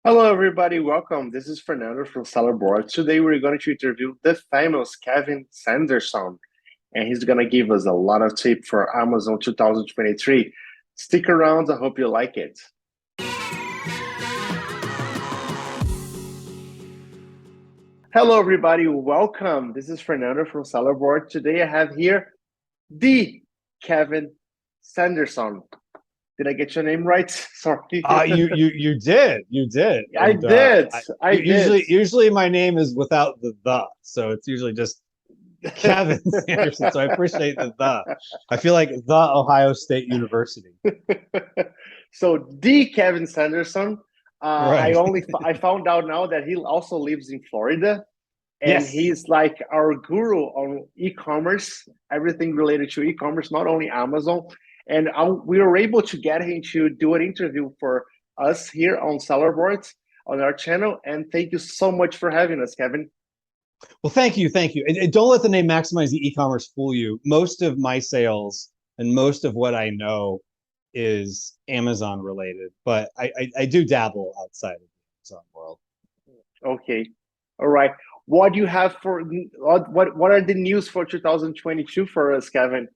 Hello, everybody. Welcome. This is Fernando from sellerboard. Today, we're going to interview the famous Kevin Sanderson, and he's going to give us a lot of tips for Amazon 2023. Stick around. I hope you like it. Hello, everybody. Welcome. This is Fernando from sellerboard. Today, I have here the Kevin Sanderson. Did I get your name right? Sorry. You did. I And did. I did. usually my name is without the, so it's usually just Kevin Sanderson. So I appreciate the. I feel like the Ohio State University. So the Kevin Sanderson, Right. I found out now that he also lives in Florida, and Yes. he's like our guru on e-commerce, everything related to e-commerce, not only Amazon. And we were able to get him to do an interview for us here on Sellerboard on our channel. And thank you so much for having us, Kevin. Well, thank you. And don't let the name Maximize the E-commerce fool you. Most of my sales and most of what I know is Amazon related, but I do dabble outside of the Amazon world. Okay. All right. What do you have for what are the news for 2022 for us, Kevin?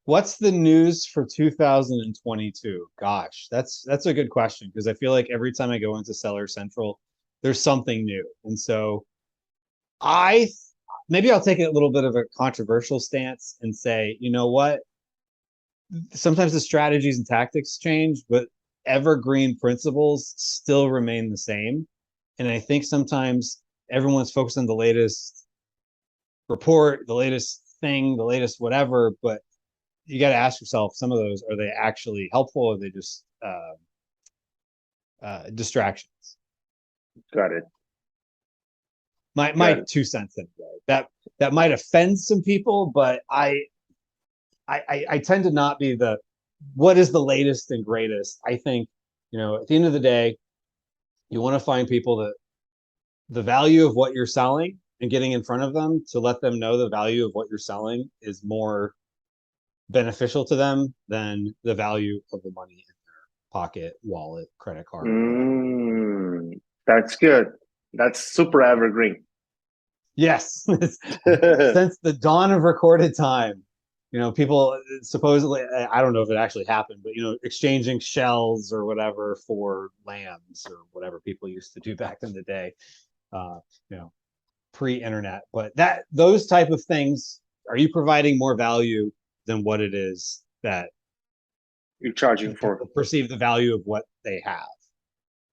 What's the news for 2022? Gosh, that's a good question because I feel like every time I go into Seller Central, there's something new. And so I maybe I'll take a little bit of a controversial stance and say, you know what? Sometimes the strategies and tactics change, but evergreen principles still remain the same. And I think sometimes everyone's focused on the latest report, the latest thing, the latest whatever, but you got to ask yourself, some of those, are they actually helpful, or are they just distractions? Got it. My 2 cents anyway. That might offend some people, but I tend to not be the what is the latest and greatest. I think, at the end of the day, you want to find people that the value of what you're selling and getting in front of them to let them know the value of what you're selling is more beneficial to them than the value of the money in their pocket, wallet, credit card. That's good. That's super evergreen. Yes. Since the dawn of recorded time, people supposedly, I don't know if it actually happened, but exchanging shells or whatever for lambs or whatever people used to do back in the day, pre-internet. But those type of things, are you providing more value than what it is that you're charging for? Perceive the value of what they have.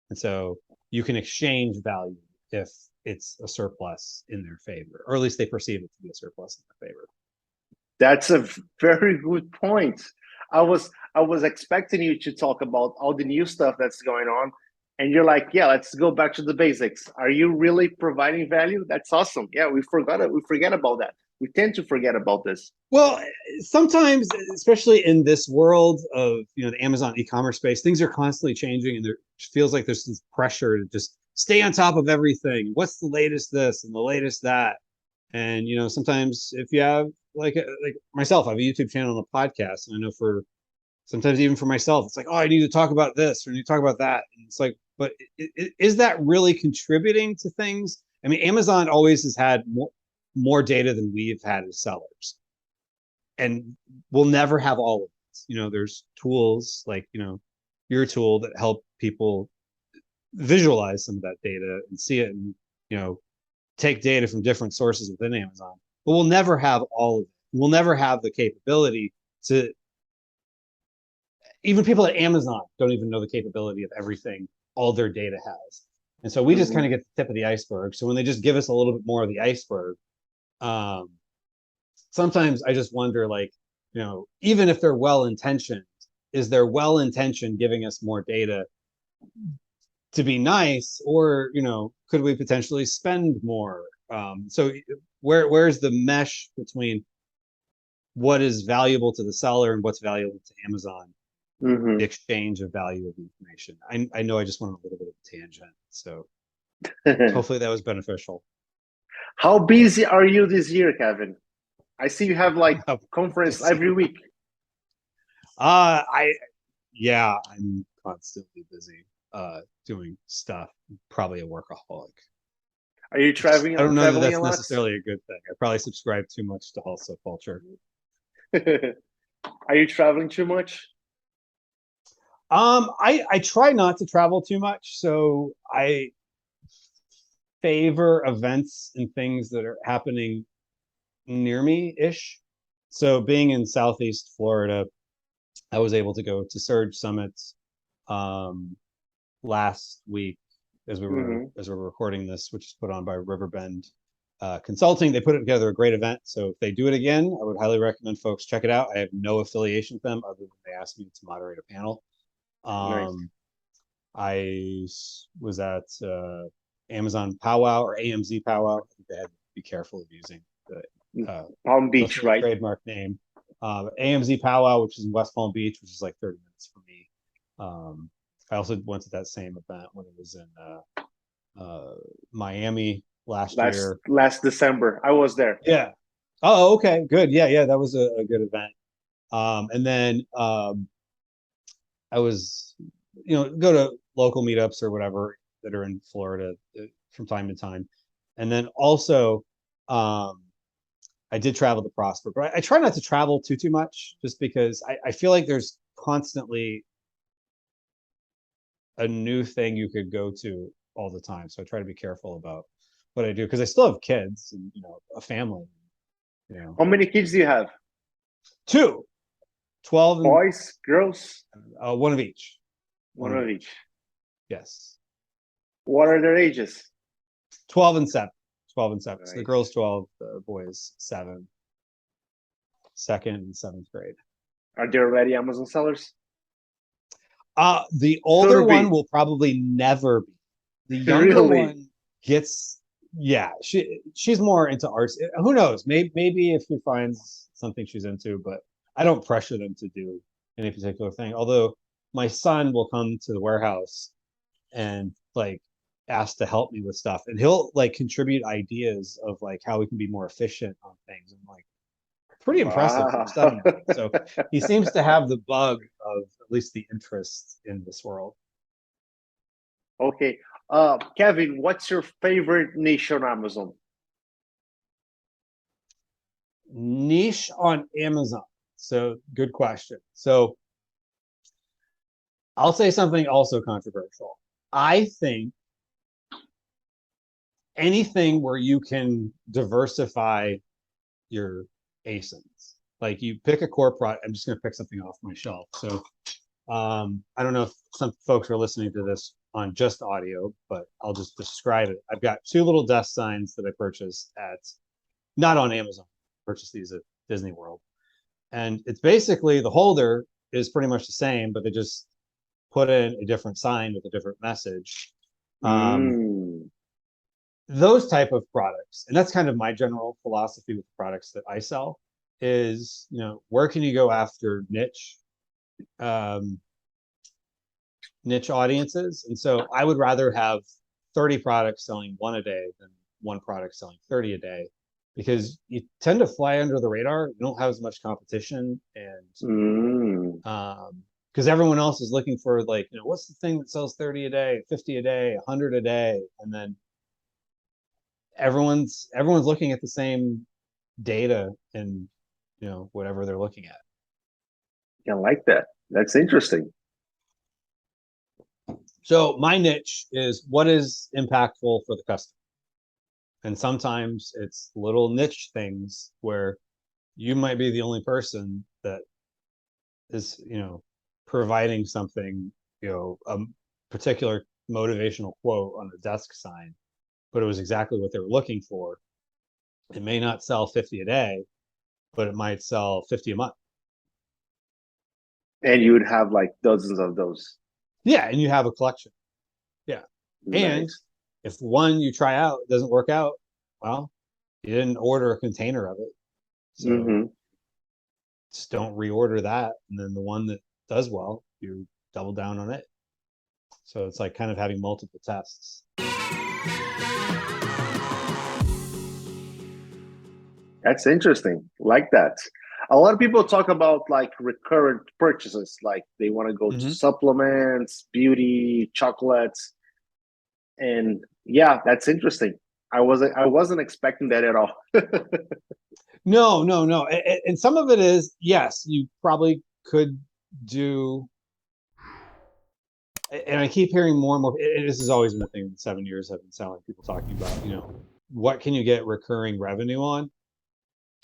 And so you can exchange value if it's a surplus in their favor, or at least they perceive it to be a surplus in their favor. That's a very good point. I was expecting you to talk about all the new stuff that's going on, and you're like, yeah, let's go back to the basics. Are you really providing value? That's awesome. Yeah, we forget about that. We tend to forget about this. Well, sometimes, especially in this world of the Amazon e-commerce space, things are constantly changing, and there feels like there's this pressure to just stay on top of everything. What's the latest this and the latest that? And sometimes if you have like myself, I have a YouTube channel and a podcast, and I know sometimes even for myself, it's like, oh, I need to talk about this or I need to talk about that. And it's like, but is that really contributing to things? I mean, Amazon always has had more data than we've had as sellers, and we'll never have all of this. There's tools like your tool that help people visualize some of that data and see it, and take data from different sources within Amazon. But we'll never have all of it. We'll never have the capability to. Even people at Amazon don't even know the capability of everything all their data has. And so we just kind of get the tip of the iceberg. So when they just give us a little bit more of the iceberg, sometimes I just wonder, like, even if they're well-intentioned, is their well-intentioned giving us more data to be nice, or, could we potentially spend more? So where's the mesh between what is valuable to the seller and what's valuable to Amazon? The exchange of value of information. I know I just went on a little bit of a tangent, so hopefully that was beneficial. How busy are you this year, Kevin? I see you have like conference every week. I'm constantly busy. doing stuff. Probably a workaholic. Are you traveling? I don't know that Traveling that's a lot? necessarily a good thing. I probably subscribe too much to hustle culture. Are you traveling too much? I try not to travel too much, so I favor events and things that are happening near me-ish. So being in Southeast Florida, I was able to go to Surge Summits last week as we were recording this, which is put on by Riverbend Consulting. They put it together a great event. So if they do it again, I would highly recommend folks check it out. I have no affiliation with them other than they asked me to moderate a panel. Nice. I was at Amazon Powwow or AMZ Powwow. I think they had to be careful of using the Palm Beach, right? Trademark name. AMZ Powwow, which is in West Palm Beach, which is like 30 minutes from me. I also went to that same event when it was in Miami last year. Last December, I was there. Yeah. Oh, okay, good. Yeah, that was a good event. And then I was, go to local meetups or whatever that are in Florida from time to time. And then also, I did travel to Prosper, but I try not to travel too much just because I feel like there's constantly a new thing you could go to all the time. So I try to be careful about what I do because I still have kids and, a family, How many kids do you have? 2, 12 and, boys, girls? one of each. One of each. Yes. What are their ages? 12 and 7. 12 and 7. Right. So the girl's 12, the boy's 7. 2nd and 7th grade. Are they already Amazon sellers? The older one will probably never be. The younger one gets, she's more into arts. Who knows? Maybe if she finds something she's into, but I don't pressure them to do any particular thing. Although my son will come to the warehouse and ask to help me with stuff, and he'll contribute ideas of how we can be more efficient on things. And pretty impressive from studying. So he seems to have the bug of at least the interest in this world. Okay. Kevin, what's your favorite niche on Amazon? Niche on Amazon. So good question. So I'll say something also controversial. I think anything where you can diversify your ASINs, you pick a core product. I'm just going to pick something off my shelf. So I don't know if some folks are listening to this on just audio, but I'll just describe it. I've got 2 little desk signs that I purchased not on Amazon. I purchased these at Disney World. And it's basically the holder is pretty much the same, but they just put in a different sign with a different message. Those type of products, and that's kind of my general philosophy with the products that I sell, is where can you go after niche audiences? And so I would rather have 30 products selling 1 a day than 1 product selling 30 a day, because you tend to fly under the radar. You don't have as much competition, and because everyone else is looking for what's the thing that sells 30 a day, 50 a day, 100 a day, and then everyone's looking at the same data and whatever they're looking at. I like that. That's interesting. So my niche is what is impactful for the customer. And sometimes it's little niche things where you might be the only person that is, providing something, a particular motivational quote on the desk sign, but it was exactly what they were looking for. It may not sell 50 a day, but it might sell 50 a month. And you would have dozens of those. Yeah, and you have a collection. Yeah. Nice. And if one you try out doesn't work out, well, you didn't order a container of it. So just don't reorder that. And then the one that does well, you double down on it. So it's kind of having multiple tests. That's interesting. Like that. A lot of people talk about like recurrent purchases, like they want to go to Mhm. supplements, beauty, chocolates, and yeah, that's interesting. I wasn't expecting that at all. No, no, no. And some of it is, yes, you probably could do, and I keep hearing more and more, and this has always been a thing in 7 years I've been selling, people talking about, what can you get recurring revenue on?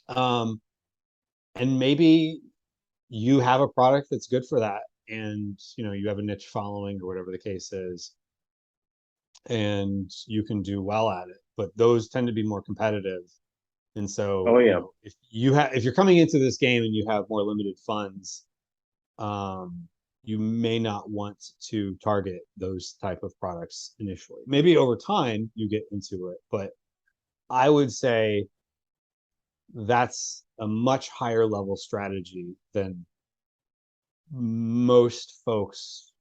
Um, and maybe you have a product that's good for that, and you have a niche following or whatever the case is, and you can do well at it. But those tend to be more competitive. And Oh so, yeah. if you're coming into this game and you have more limited funds, um, you may not want to target those type of products initially. Maybe over time you get into it, but I would say that's a much higher level strategy than most folks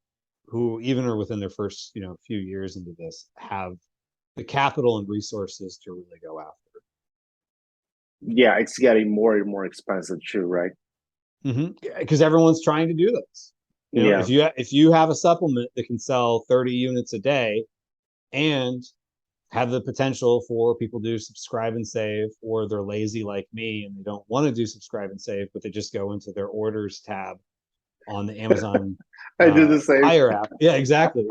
who even are within their first, few years into this have the capital and resources to really go after. Yeah, it's getting more and more expensive too, right? Because everyone's trying to do this. Yeah. If you have a supplement that can sell 30 units a day and have the potential for people to subscribe and save, or they're lazy like me and they don't want to do subscribe and save, but they just go into their orders tab on the Amazon I do the same. Fire app. Yeah, exactly.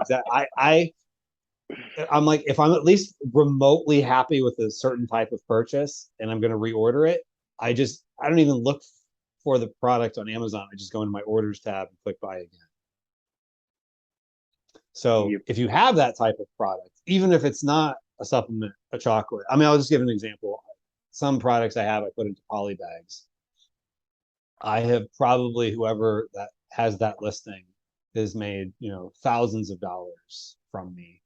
I'm like, if I'm at least remotely happy with a certain type of purchase and I'm going to reorder it, I don't even look for the product on Amazon. I just go into my orders tab and click buy again. So Yep. if you have that type of product, even if it's not a supplement, a chocolate, I mean, I'll just give an example. Some products I have, I put into poly bags. I have probably, whoever that has that listing has made, thousands of dollars from me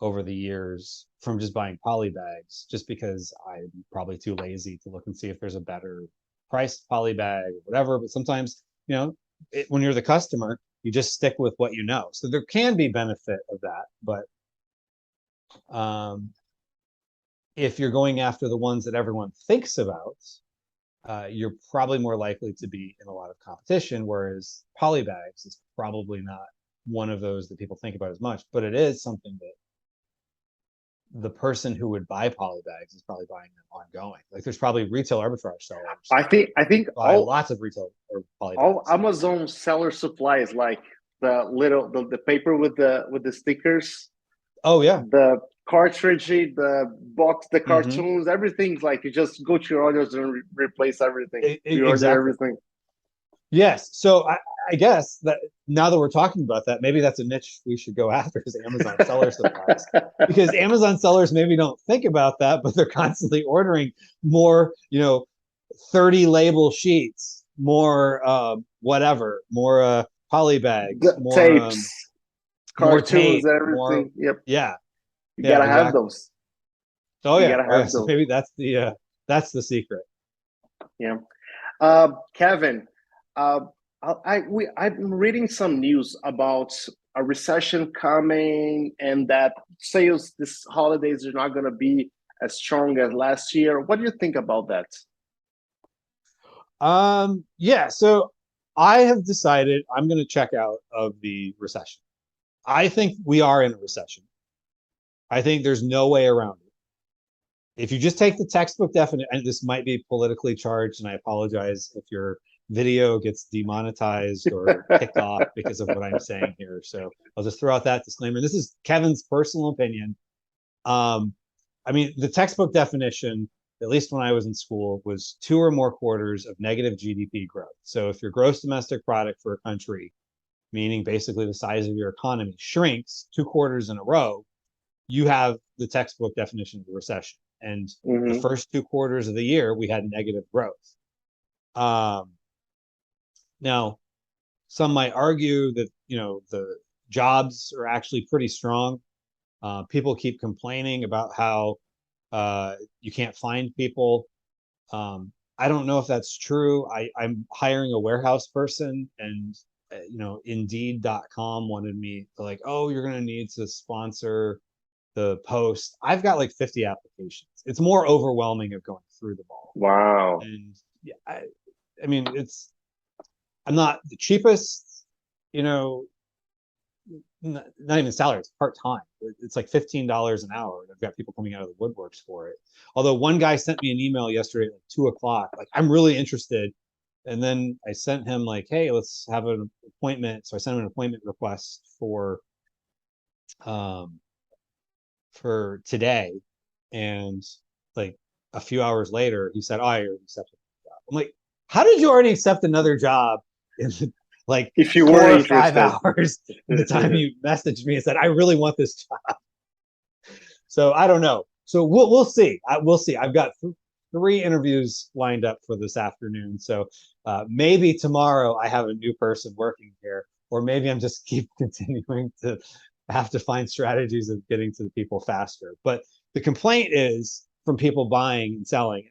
over the years from just buying poly bags, just because I'm probably too lazy to look and see if there's a better priced poly bag or whatever. But sometimes, when you're the customer, you just stick with what you know. So there can be benefit of that, but um, if you're going after the ones that everyone thinks about, you're probably more likely to be in a lot of competition. Whereas polybags is probably not one of those that people think about as much, but it is something that the person who would buy polybags is probably buying them ongoing. Like there's probably retail arbitrage sellers I think buy lots of retail or all polybags. Amazon seller supplies, like the paper with the stickers, Oh yeah. the cartridge, the box, the Mm-hmm. cartoons, everything's like you just go to your orders and replace everything, reorder Exactly. everything. Yes. So I guess that now that we're talking about that, maybe that's a niche we should go after, is Amazon seller supplies. Because Amazon sellers maybe don't think about that, but they're constantly ordering more, 30 label sheets, more whatever, more poly bags, The tapes, more cartoons, tape, more, everything. Yep, yeah, you yeah, gotta have exactly. those. Oh You yeah, gotta oh yeah. have So those. maybe that's the secret. Yeah. Kevin, uh, I'm reading some news about a recession coming and that sales this holidays are not going to be as strong as last year. What do you think about that? Yeah, so I have decided I'm going to check out of the recession. I think we are in a recession. I think there's no way around it. If you just take the textbook definition, and this might be politically charged, and I apologize if your video gets demonetized or kicked off because of what I'm saying here. So I'll just throw out that disclaimer. This is Kevin's personal opinion. Um, I mean, the textbook definition, at least when I was in school, was 2 or more quarters of negative GDP growth. So if your gross domestic product for a country, meaning basically the size of your economy, shrinks 2 quarters in a row, you have the textbook definition of a recession. And the Hmm. first 2 quarters of the year, we had negative growth. Um, Now, some might argue that the jobs are actually pretty strong. People keep complaining about how you can't find people. I don't know if that's true. I'm hiring a warehouse person, and Indeed.com wanted me to, like, oh, you're going to need to sponsor the post. I've got like 50 applications. It's more overwhelming of going through them all. Wow. And yeah, I mean, I'm not the cheapest, you know, not even salary, it's part-time. It's like $15 an hour. And I've got people coming out of the woodworks for it. Although one guy sent me an email yesterday at like 2 o'clock, like, I'm really interested. And then I sent him like, hey, let's have an appointment. So I sent him an appointment request um, for today. And like a few hours later, he said, oh, I already accepted the job. I'm like, how did you already accept another job in like If you 4 were or 5 interested. hours the time you messaged me and said, I really want this job? So I don't know. So we'll see. We'll see. I've got 3 interviews lined up for this afternoon. So maybe tomorrow I have a new person working here, or maybe I'm just keep continuing to have to find strategies of getting to the people faster. But the complaint is from people buying and selling,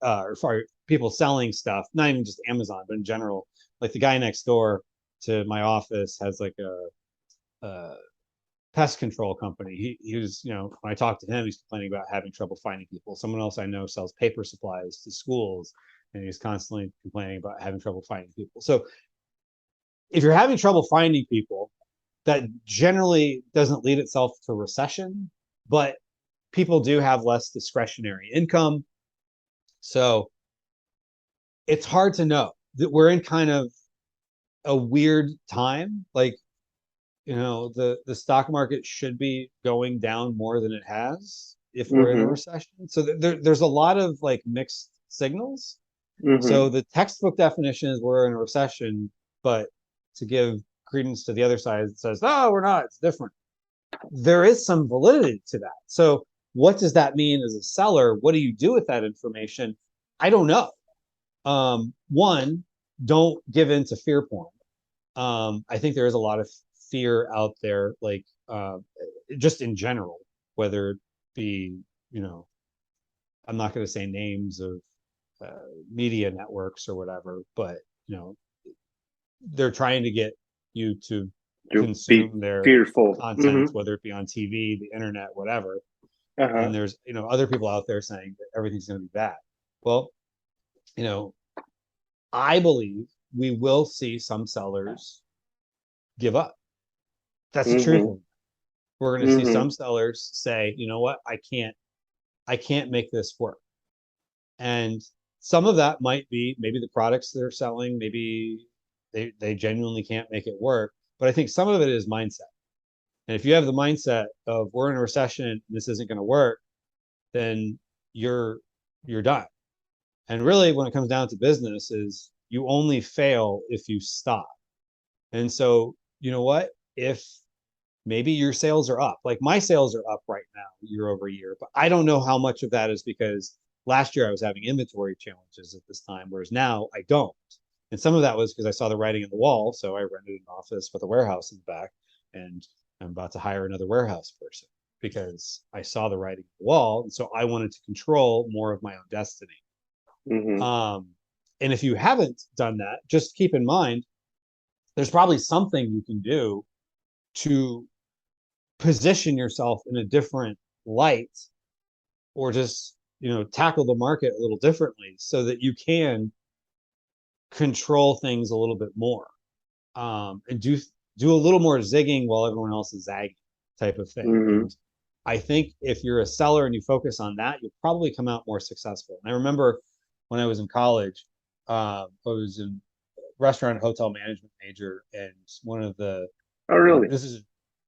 or sorry, people selling stuff, not even just Amazon, but in general. Like the guy next door to my office has like a pest control company. He was, you know, when I talked to him, he's complaining about having trouble finding people. Someone else I know sells paper supplies to schools, and he's constantly complaining about having trouble finding people. So if you're having trouble finding people, that generally doesn't lead itself to recession, but people do have less discretionary income. So it's hard to know. That we're in kind of a weird time. Like, you know, the stock market should be going down more than it has if we're in a recession. So there's a lot of like mixed signals. So the textbook definition is we're in a recession, but to give credence to the other side, it says, oh, we're not, it's different. There is some validity to that. So what does that mean as a seller? What do you do with that information? I don't know. One, don't give in to fear porn. I think there is a lot of fear out there, like just in general, whether it be, you know, I'm not going to say names of media networks or whatever, but you know, they're trying to get you to consume their fearful content, whether it be on TV, the internet, whatever. And there's, you know, other people out there saying that everything's going to be bad. Well, you know, I believe we will see some sellers give up. That's the truth of it. We're going to see some sellers say, you know what, I can't make this work. And some of that might be maybe the products they're selling, maybe they genuinely can't make it work. But I think some of it is mindset. And if you have the mindset of we're in a recession and this isn't going to work, then you're done. And really, when it comes down to business, is you only fail if you stop. And so, you know what? If maybe your sales are up, like my sales are up right now year over year, but I don't know how much of that is because last year I was having inventory challenges at this time, whereas now I don't. And some of that was because I saw the writing on the wall. So I rented an office with a warehouse in the back, and I'm about to hire another warehouse person because I saw the writing on the wall. And so I wanted to control more of my own destiny. And if you haven't done that, just keep in mind, there's probably something you can do to position yourself in a different light, or just, you know, tackle the market a little differently so that you can control things a little bit more, and do a little more zigging while everyone else is zagging type of thing. And I think if you're a seller and you focus on that, you'll probably come out more successful. And I remember when I was in college, I was in restaurant and hotel management major, and one of the this is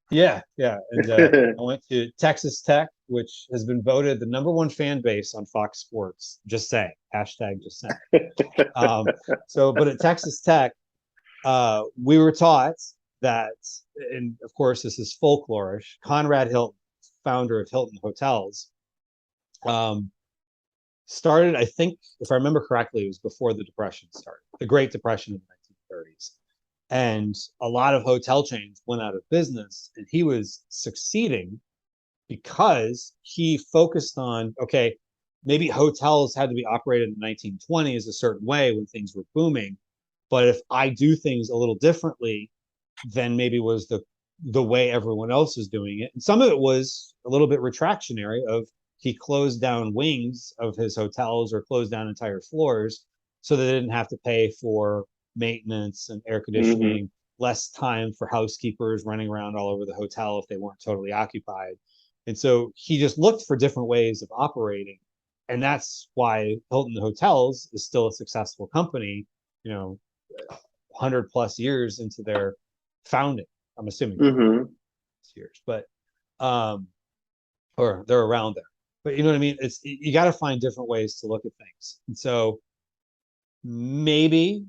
yeah. And I went to Texas Tech, which has been voted the #1 fan base on Fox Sports. Just saying, hashtag just saying. So, but at Texas Tech, we were taught that, and of course this is folklorish, Conrad Hilton, founder of Hilton Hotels, started, I think, if I remember correctly, it was before the Depression started, the Great Depression in the 1930s. And a lot of hotel chains went out of business, and he was succeeding because he focused on, okay, maybe hotels had to be operated in the 1920s a certain way when things were booming. But if I do things a little differently than maybe was the way everyone else is doing it. And some of it was a little bit retractionary of he closed down wings of his hotels or closed down entire floors so they didn't have to pay for maintenance and air conditioning, less time for housekeepers running around all over the hotel if they weren't totally occupied. And so he just looked for different ways of operating. And that's why Hilton Hotels is still a successful company, 100+ years into their founding. I'm assuming years, but or they're around there. But you know what I mean? You got to find different ways to look at things. And so maybe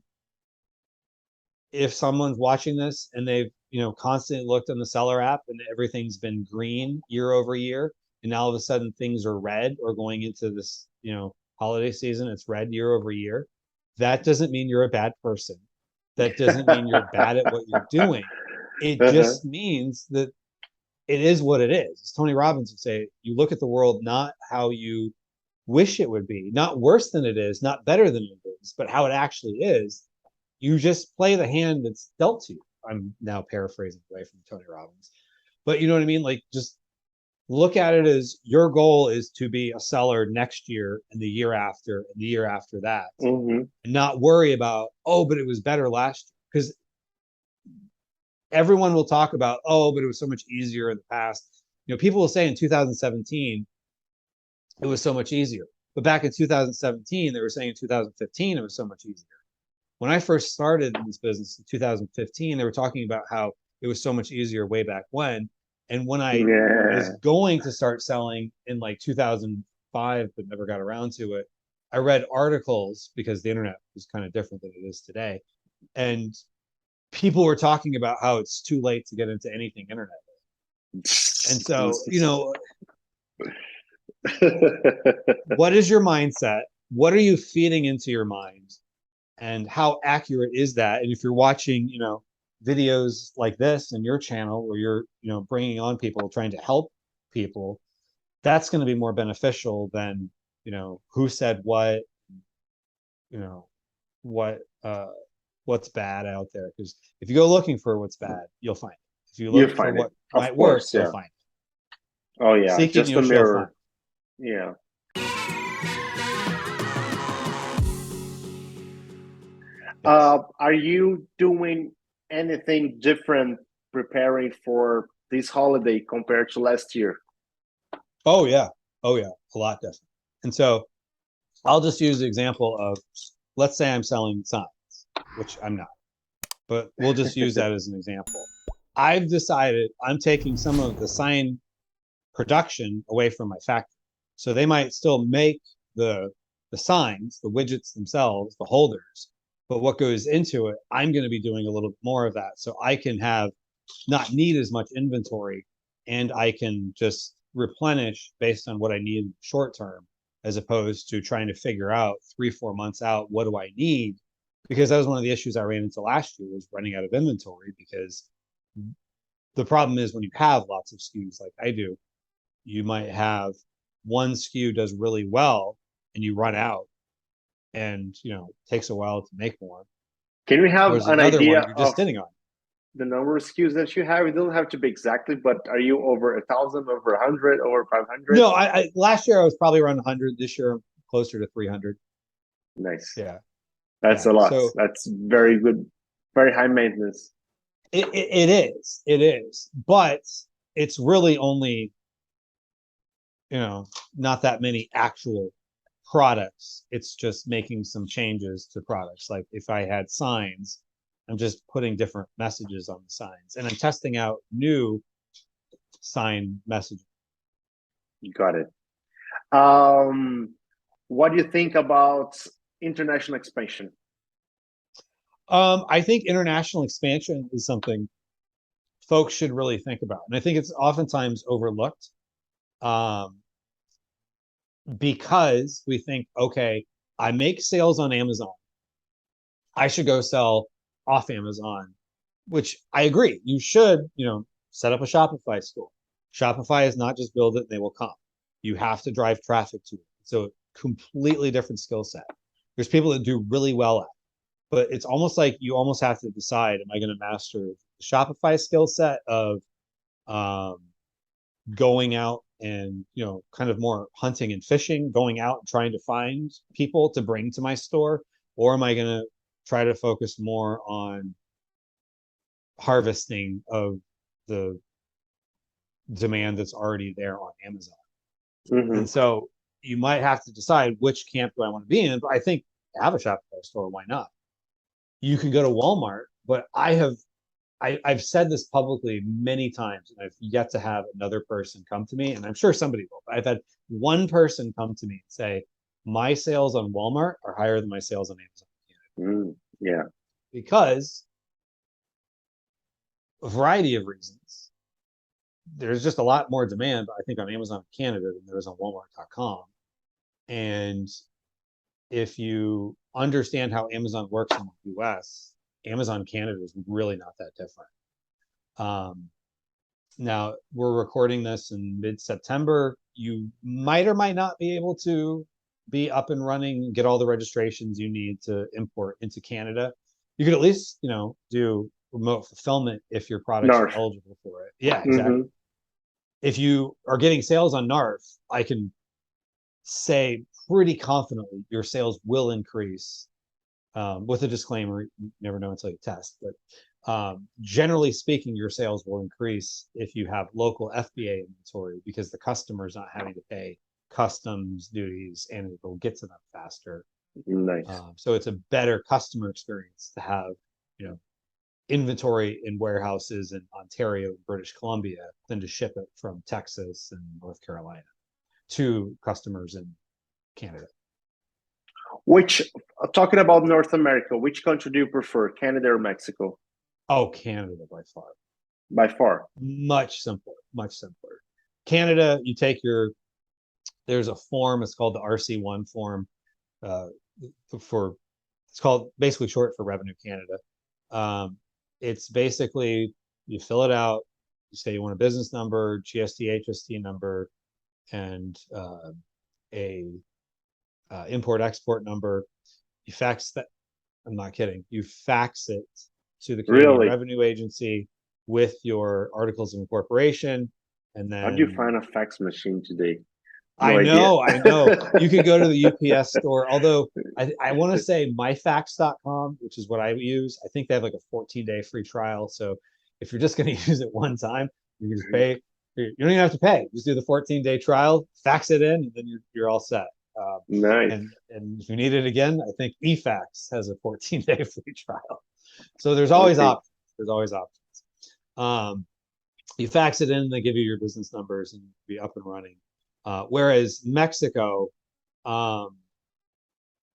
if someone's watching this and they've constantly looked on the seller app and everything's been green year over year, and now all of a sudden things are red, or going into this holiday season it's red year over year, that doesn't mean you're a bad person. That doesn't mean you're bad at what you're doing. It just means that it is what it is. As Tony Robbins would say, you look at the world not how you wish it would be, not worse than it is, not better than it is, but how it actually is. You just play the hand that's dealt to you. I'm now paraphrasing away from Tony Robbins, but you know what I mean? Like, just look at it as your goal is to be a seller next year and the year after and the year after that, and not worry about, oh, but it was better last year. Because everyone will talk about, oh, but it was so much easier in the past. People will say in 2017 it was so much easier, but back in 2017 they were saying in 2015 it was so much easier. When I first started in this business in 2015, they were talking about how it was so much easier way back when. And when I was going to start selling in like 2005, but never got around to it, I read articles, because the internet was kind of different than it is today. And people were talking about how it's too late to get into anything internet. And so, what is your mindset? What are you feeding into your mind? And how accurate is that? And if you're watching, videos like this in your channel, where you're, bringing on people, trying to help people, that's going to be more beneficial than, who said what, what's bad out there. Because if you go looking for what's bad, you'll find it. If you look for what might work, you'll find it. Oh yeah, seek just it, a you mirror. find it. Yeah. Are you doing anything different preparing for this holiday compared to last year? Oh yeah, a lot different. And so I'll just use the example of, let's say I'm selling signs, which I'm not, but we'll just use that as an example. I've decided I'm taking some of the sign production away from my factory. So they might still make the signs, the widgets themselves, the holders, but what goes into it, I'm going to be doing a little bit more of that, so I can not need as much inventory, and I can just replenish based on what I need short term, as opposed to trying to figure out 3-4 months out, what do I need? Because that was one of the issues I ran into last year, was running out of inventory. Because the problem is, when you have lots of SKUs like I do, you might have one SKU does really well and you run out, and it takes a while to make more. Can we have an idea one you're just sitting on? The number of SKUs that you have? It doesn't have to be exactly, but are you over 1,000, over 100, over 500? No, I last year I was probably around 100. This year I'm closer to 300. Nice. Yeah, that's a lot. So, that's very good, very high maintenance. It is, but it's really only not that many actual products. It's just making some changes to products. Like if I had signs, I'm just putting different messages on the signs, and I'm testing out new sign messaging. You got it. What do you think about international expansion? I think international expansion is something folks should really think about, and I think it's oftentimes overlooked. Because we think, okay, I make sales on Amazon, I should go sell off Amazon, which I agree. You should, set up a Shopify store. Shopify is not just build it and they will come. You have to drive traffic to it. So completely different skill set. There's people that do really well at it, but it's almost like you almost have to decide, am I going to master the Shopify skill set of going out and kind of more hunting and fishing, going out and trying to find people to bring to my store, or am I going to try to focus more on harvesting of the demand that's already there on Amazon? And so you might have to decide which camp do I want to be in. But I think have a Shopify store, why not? You can go to Walmart, but I've said this publicly many times, and I've yet to have another person come to me, and I'm sure somebody will. But I've had one person come to me and say, my sales on Walmart are higher than my sales on Amazon. Yeah. Because a variety of reasons. There's just a lot more demand, I think, on Amazon Canada than there is on Walmart.com. And if you understand how Amazon works in the US, Amazon Canada is really not that different. Now, we're recording this in mid-September. You might or might not be able to be up and running, get all the registrations you need to import into Canada. You could at least, do remote fulfillment if your products are eligible for it. Yeah, exactly. If you are getting sales on NARF, I can say pretty confidently your sales will increase. With a disclaimer, you never know until you test, but generally speaking, your sales will increase if you have local FBA inventory, because the customer is not having to pay customs duties and it'll get to them faster. Nice. So it's a better customer experience to have, inventory in warehouses in Ontario and British Columbia than to ship it from Texas and North Carolina to customers in Canada. Talking about North America, which country do you prefer, Canada or Mexico? Oh, Canada by far. By far. Much simpler, much simpler. Canada, you take there's a form, it's called the RC1 form, it's called basically short for Revenue Canada. It's basically, you fill it out, you say you want a business number, GST, HST number, and a import-export number. You fax that, I'm not kidding, you fax it to the Canadian Revenue Agency with your articles of incorporation, and then... How do you find a fax machine today? I know. You could go to the UPS store, although I want to say myfax.com, which is what I use. I think they have like a 14-day free trial. So if you're just going to use it one time, you can just pay. You don't even have to pay. Just do the 14-day trial, fax it in, and then you're all set. Nice. And if you need it again, I think eFax has a 14-day free trial. So there's always options. There's always options. You fax it in, they give you your business numbers, and be up and running. Whereas Mexico, I'm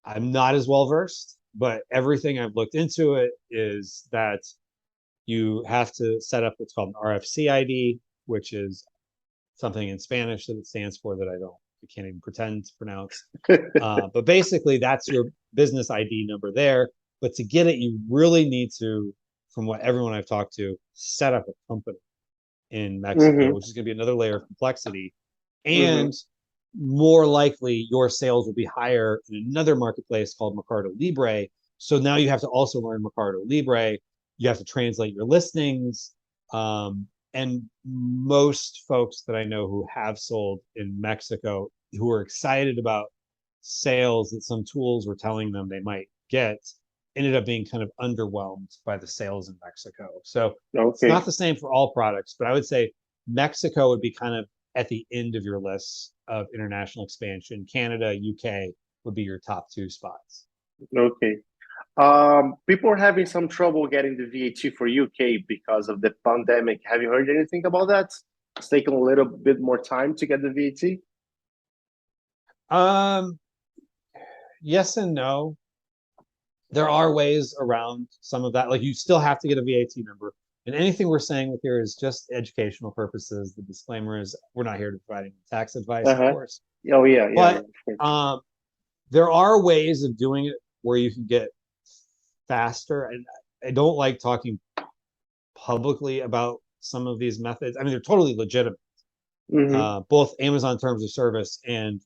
not as well versed, but everything I've looked into it is that you have to set up what's called an RFC ID, which is something in Spanish that it stands for that I can't even pretend to pronounce. But basically, that's your business ID number there. But to get it, you really need to, from what everyone I've talked to, set up a company in Mexico, which is going to be another layer of complexity. And more likely, your sales will be higher in another marketplace called Mercado Libre. So now you have to also learn Mercado Libre. You have to translate your listings. And most folks that I know who have sold in Mexico, who are excited about sales that some tools were telling them they might get, ended up being kind of underwhelmed by the sales in Mexico. So it's not the same for all products, but I would say Mexico would be kind of at the end of your list of international expansion. Canada, UK would be your top two spots. Okay. People are having some trouble getting the VAT for UK because of the pandemic. Have you heard anything about that? It's taking a little bit more time to get the VAT? Yes and no. There are ways around some of that. Like, you still have to get a VAT number. And anything we're saying with here is just educational purposes. The disclaimer is we're not here to provide any tax advice, of course. Oh, yeah. But there are ways of doing it where you can get faster. And I don't like talking publicly about some of these methods. I mean, they're totally legitimate. Both Amazon Terms of Service and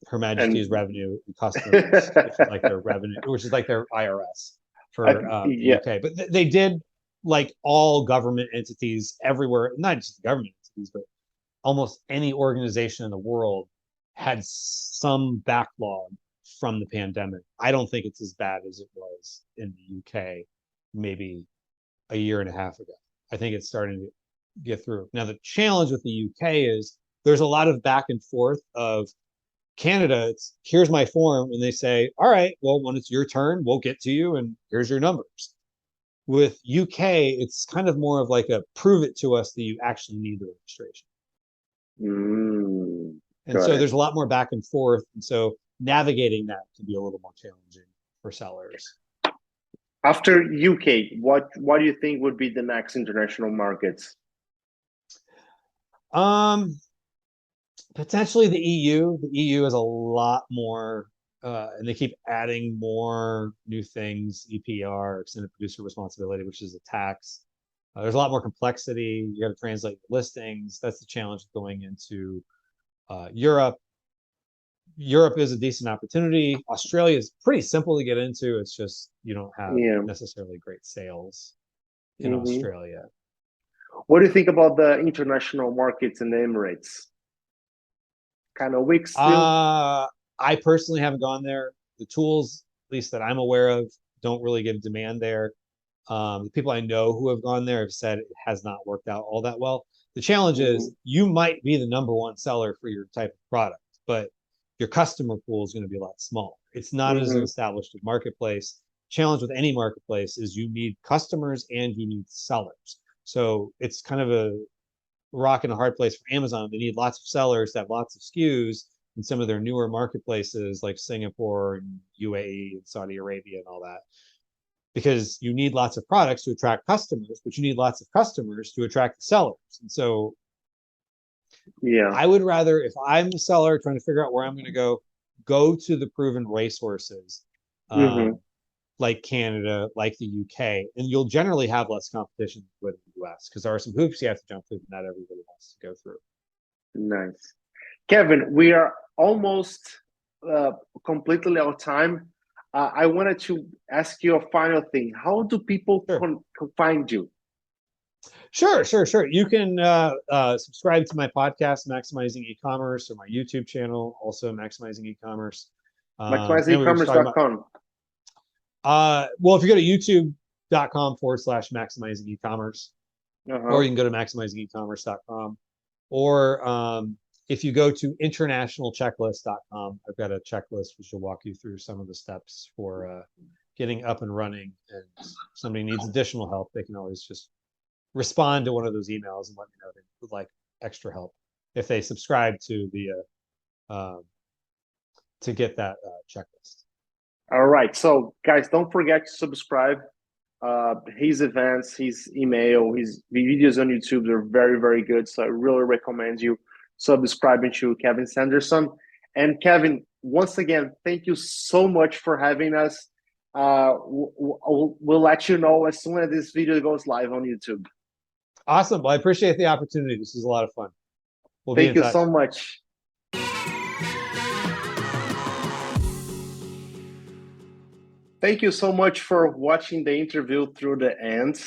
Her Majesty's Revenue and Customs, which is like their revenue, which is like their IRS for the UK. But they did, like all government entities everywhere, not just government entities, but almost any organization in the world had some backlog from the pandemic. I don't think it's as bad as it was in the UK maybe a year and a half ago. I think it's starting to get through. Now, the challenge with the UK is there's a lot of back and forth of Canada. It's here's my form, and they say, all right, well, when it's your turn, we'll get to you, and here's your numbers. With UK, it's kind of more of like a prove it to us that you actually need the registration. And so there's a lot more back and forth. And so navigating that can be a little more challenging for sellers. After UK, what do you think would be the next international markets? Potentially the EU. The EU is a lot more, and they keep adding more new things, EPR, extended producer responsibility, which is a tax. There's a lot more complexity. You got to translate listings. That's the challenge going into Europe. Europe is a decent opportunity. Australia is pretty simple to get into. It's just you don't have necessarily great sales in Australia. What do you think about the international markets in the Emirates? Kind of weak still? I personally haven't gone there. The tools, at least that I'm aware of, don't really give demand there. The people I know who have gone there have said it has not worked out all that well. The challenge is you might be the #1 seller for your type of product, but your customer pool is going to be a lot smaller. It's not as established a marketplace. Challenge with any marketplace is you need customers and you need sellers. So it's kind of a rock and a hard place for Amazon. They need lots of sellers that have lots of SKUs in some of their newer marketplaces like Singapore and UAE and Saudi Arabia and all that. Because you need lots of products to attract customers, but you need lots of customers to attract the sellers. And so I would rather, if I'm a seller trying to figure out where I'm going to go to the proven racehorses, like Canada, like the UK, and you'll generally have less competition with the US because there are some hoops you have to jump through that not everybody wants to go through. Nice. Kevin, we are almost completely out of time. I wanted to ask you a final thing. How do people find you? Sure. You can subscribe to my podcast, Maximizing E-commerce, or my YouTube channel, also Maximizing E-commerce. MaximizingEcommerce.com. Well, if you go to youtube.com/maximizing e-commerce, or you can go to maximizingecommerce.com, or if you go to internationalchecklist.com, I've got a checklist which will walk you through some of the steps for getting up and running. And if somebody needs additional help, they can always just respond to one of those emails and let me know they would like extra help if they subscribe to the to get that checklist. All right, so guys, don't forget to subscribe. His events, his email, his videos on YouTube, they're very, very good. So I really recommend you subscribing to Kevin Sanderson. And Kevin, once again, thank you so much for having us. We'll let you know as soon as this video goes live on YouTube. Awesome. Well, I appreciate the opportunity. This is a lot of fun. Thank you so much. Thank you so much for watching the interview through the end.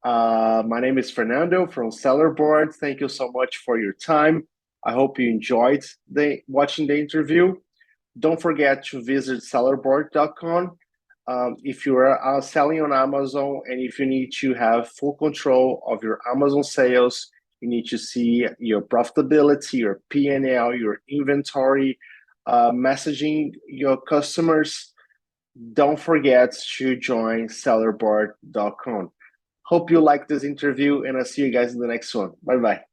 My name is Fernando from Sellerboard. Thank you so much for your time. I hope you enjoyed watching the interview. Don't forget to visit sellerboard.com. If you are selling on Amazon and if you need to have full control of your Amazon sales, you need to see your profitability, your P&L, your inventory, messaging your customers, don't forget to join sellerboard.com. Hope you like this interview, and I'll see you guys in the next one. Bye-bye.